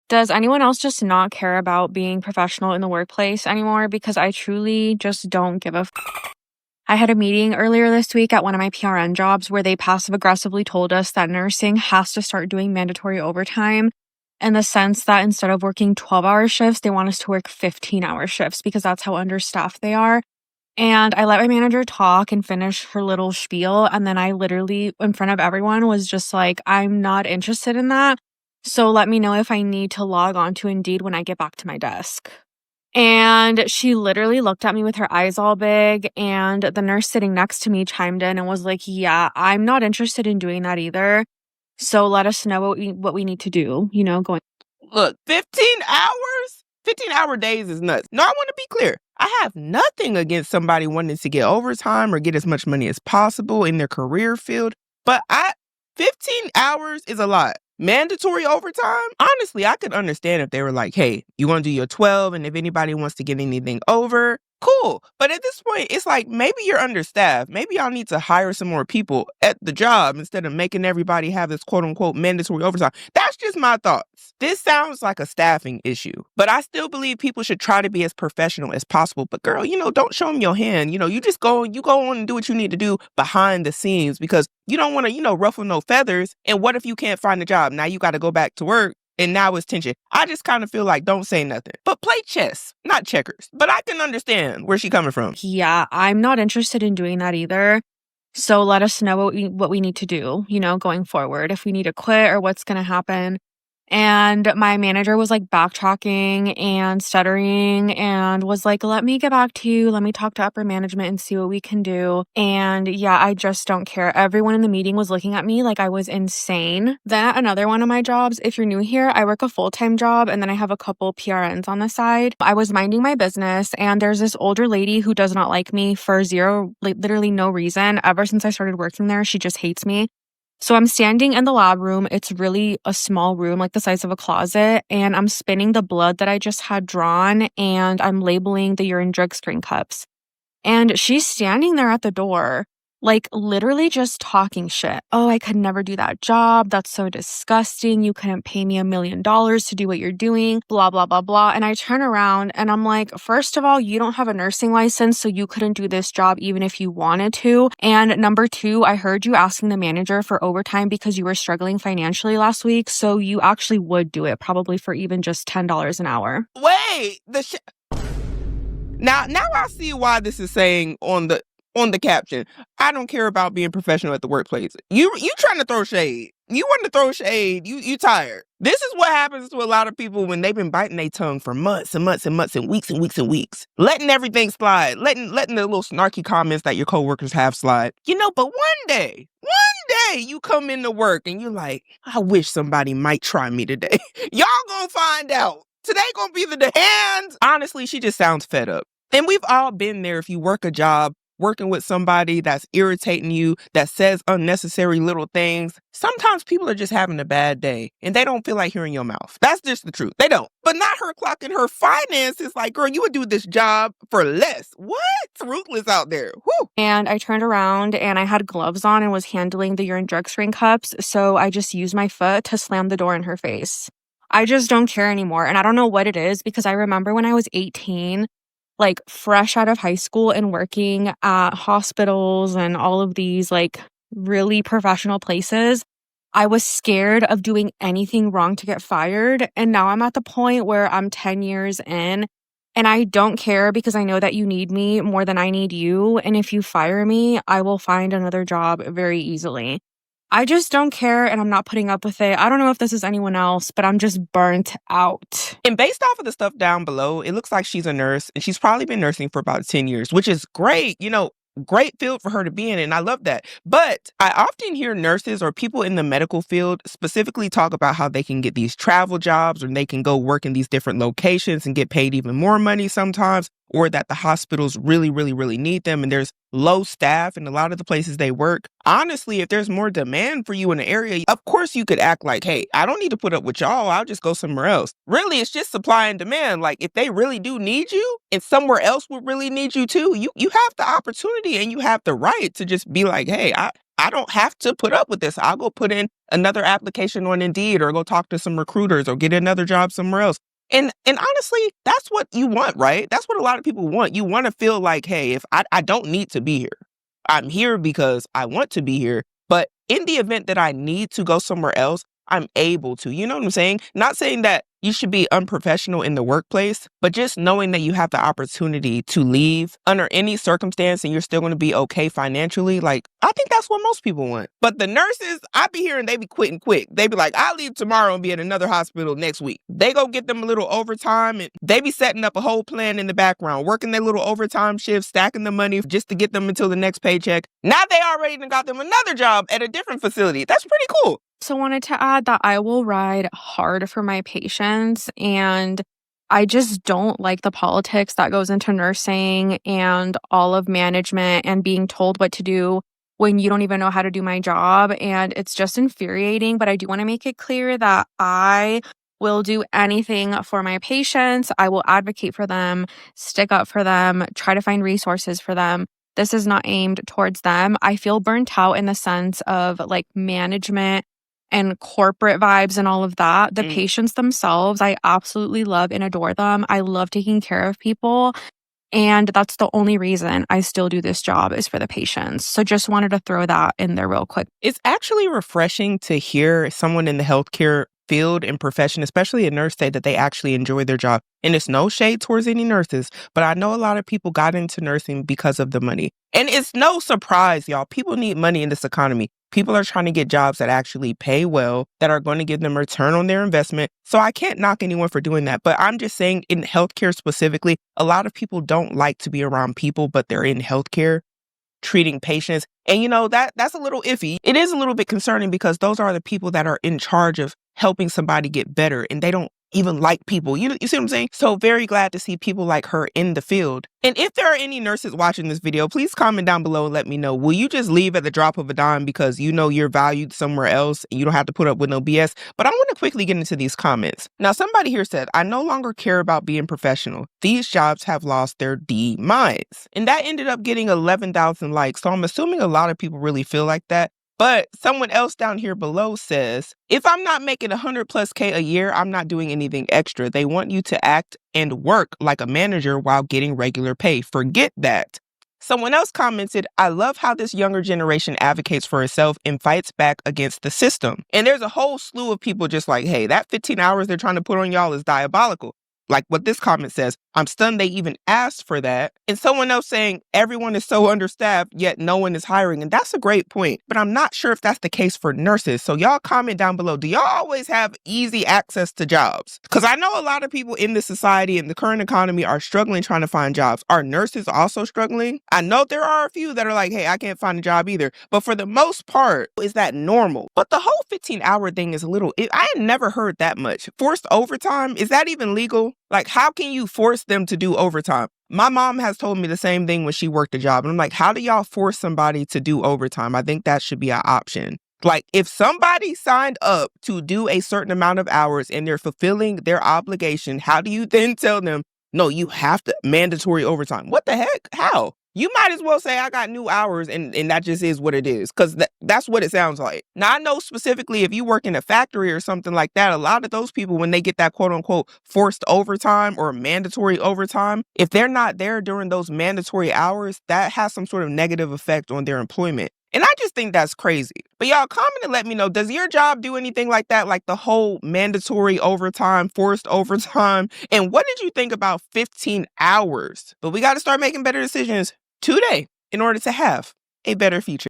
Does anyone else just not care about being professional in the workplace anymore? Because I truly just don't give a I had a meeting earlier this week at one of my PRN jobs where they passive aggressively told us that nursing has to start doing mandatory overtime in the sense that instead of working 12-hour shifts, they want us to work 15-hour shifts because that's how understaffed they are. And I let my manager talk and finish her little spiel. And then I literally, in front of everyone, was just like, I'm not interested in that. So let me know if I need to log on to Indeed when I get back to my desk. And she literally looked at me with her eyes all big. And the nurse sitting next to me chimed in and was like, yeah, I'm not interested in doing that either. So let us know what we need to do, going. Look, 15 hours? 15-hour days is nuts. No, I want to be clear. I have nothing against somebody wanting to get overtime or get as much money as possible in their career field, but 15 hours is a lot. Mandatory overtime? Honestly, I could understand if they were like, hey, you want to do your 12, and if anybody wants to get anything over, cool. But at this point, it's like, maybe you're understaffed. Maybe y'all need to hire some more people at the job instead of making everybody have this quote unquote mandatory overtime. That's just my thoughts. This sounds like a staffing issue, but I still believe people should try to be as professional as possible. But girl, don't show them your hand. You just go on and do what you need to do behind the scenes because you don't want to, ruffle no feathers. And what if you can't find a job? Now you got to go back to work. And now it's tension. I just kind of feel like don't say nothing. But play chess, not checkers. But I can understand where she's coming from. Yeah, I'm not interested in doing that either. So let us know what we need to do, going forward, if we need to quit or what's going to happen. And my manager was like backtracking and stuttering and was like, let me get back to you. Let me talk to upper management and see what we can do. And yeah, I just don't care. Everyone in the meeting was looking at me like I was insane. Then at another one of my jobs, if you're new here, I work a full-time job and then I have a couple PRNs on the side. I was minding my business and there's this older lady who does not like me for literally no reason. Ever since I started working there, she just hates me. So I'm standing in the lab room. It's really a small room, like the size of a closet. And I'm spinning the blood that I just had drawn and I'm labeling the urine drug screen cups. And she's standing there at the door, like literally just talking shit. Oh, I could never do that job. That's so disgusting. You couldn't pay me $1 million to do what you're doing, blah, blah, blah, blah. And I turn around and I'm like, first of all, you don't have a nursing license, so you couldn't do this job even if you wanted to. And number two, I heard you asking the manager for overtime because you were struggling financially last week. So you actually would do it probably for even just $10 an hour. Wait, Now I see why this is saying on the caption, I don't care about being professional at the workplace. You trying to throw shade. You want to throw shade. You tired. This is what happens to a lot of people when they've been biting their tongue for months and months and months and weeks and weeks and weeks. Letting everything slide. Letting the little snarky comments that your coworkers have slide. But one day you come into work and you're like, I wish somebody might try me today. Y'all gonna find out. Today gonna be the day. And honestly, she just sounds fed up. And we've all been there. If you work a job, working with somebody that's irritating you, that says unnecessary little things, sometimes people are just having a bad day and they don't feel like hearing your mouth. That's just the truth. They don't. But not her clocking her finances. Like, girl, you would do this job for less. What? It's ruthless out there. Whew. And I turned around and I had gloves on and was handling the urine drug screen cups. So I just used my foot to slam the door in her face. I just don't care anymore. And I don't know what it is because I remember when I was 18, like fresh out of high school and working at hospitals and all of these like really professional places, I was scared of doing anything wrong to get fired. And now I'm at the point where I'm 10 years in and I don't care because I know that you need me more than I need you. And if you fire me, I will find another job very easily. I just don't care and I'm not putting up with it. I don't know if this is anyone else, but I'm just burnt out. And based off of the stuff down below, it looks like she's a nurse and she's probably been nursing for about 10 years, which is great. Great field for her to be in, and I love that. But I often hear nurses or people in the medical field specifically talk about how they can get these travel jobs or they can go work in these different locations and get paid even more money sometimes, or that the hospitals really, really, really need them and there's low staff in a lot of the places they work. Honestly, if there's more demand for you in an area, of course you could act like, hey, I don't need to put up with y'all. I'll just go somewhere else. Really, it's just supply and demand. Like if they really do need you and somewhere else would really need you too, you have the opportunity and you have the right to just be like, hey, I don't have to put up with this. I'll go put in another application on Indeed or go talk to some recruiters or get another job somewhere else. And honestly, that's what you want, right? That's what a lot of people want. You want to feel like, hey, if I don't need to be here. I'm here because I want to be here. But in the event that I need to go somewhere else, I'm able to. You know what I'm saying? Not saying that you should be unprofessional in the workplace, but just knowing that you have the opportunity to leave under any circumstance and you're still going to be okay financially. Like, I think that's what most people want. But the nurses, I be hearing they be quitting quick. They be like, I'll leave tomorrow and be at another hospital next week. They go get them a little overtime and they be setting up a whole plan in the background, working their little overtime shifts, stacking the money just to get them until the next paycheck. Now they already done got them another job at a different facility. That's pretty cool. So wanted to add that I will ride hard for my patients, and I just don't like the politics that goes into nursing and all of management and being told what to do when you don't even know how to do my job. And it's just infuriating. But I do want to make it clear that I will do anything for my patients. I will advocate for them, stick up for them, try to find resources for them. This is not aimed towards them. I feel burnt out in the sense of like management and corporate vibes and all of that. The patients themselves, I absolutely love and adore them. I love taking care of people. And that's the only reason I still do this job is for the patients. So just wanted to throw that in there real quick. It's actually refreshing to hear someone in the healthcare field and profession, especially a nurse, say that they actually enjoy their job. And it's no shade towards any nurses, but I know a lot of people got into nursing because of the money. And it's no surprise, y'all. People need money in this economy. People are trying to get jobs that actually pay well, that are going to give them a return on their investment. So I can't knock anyone for doing that. But I'm just saying in healthcare specifically, a lot of people don't like to be around people, but they're in healthcare treating patients. And that's a little iffy. It is a little bit concerning because those are the people that are in charge of helping somebody get better, and they don't even like people. You see what I'm saying? So very glad to see people like her in the field. And if there are any nurses watching this video, please comment down below and let me know. Will you just leave at the drop of a dime because you know you're valued somewhere else and you don't have to put up with no BS? But I want to quickly get into these comments. Now, somebody here said, I no longer care about being professional. These jobs have lost their demise. And that ended up getting 11,000 likes. So I'm assuming a lot of people really feel like that. But someone else down here below says, if I'm not making 100+ K a year, I'm not doing anything extra. They want you to act and work like a manager while getting regular pay. Forget that. Someone else commented, I love how this younger generation advocates for itself and fights back against the system. And there's a whole slew of people just like, hey, that 15 hours they're trying to put on y'all is diabolical. Like what this comment says, I'm stunned they even asked for that. And someone else saying, everyone is so understaffed, yet no one is hiring. And that's a great point. But I'm not sure if that's the case for nurses. So y'all comment down below. Do y'all always have easy access to jobs? Because I know a lot of people in this society and the current economy are struggling trying to find jobs. Are nurses also struggling? I know there are a few that are like, hey, I can't find a job either. But for the most part, is that normal? But the whole 15-hour thing is a little, I had never heard that much. Forced overtime, is that even legal? Like, how can you force them to do overtime? My mom has told me the same thing when she worked a job. And I'm like, how do y'all force somebody to do overtime? I think that should be an option. Like, if somebody signed up to do a certain amount of hours and they're fulfilling their obligation, how do you then tell them, no, you have to mandatory overtime? What the heck? How? You might as well say I got new hours and that just is what it is, because that's what it sounds like. Now, I know specifically if you work in a factory or something like that, a lot of those people, when they get that quote unquote forced overtime or mandatory overtime, if they're not there during those mandatory hours, that has some sort of negative effect on their employment. And I just think that's crazy. But y'all comment and let me know, does your job do anything like that? Like the whole mandatory overtime, forced overtime? And what did you think about 15 hours? But we got to start making better decisions today in order to have a better future.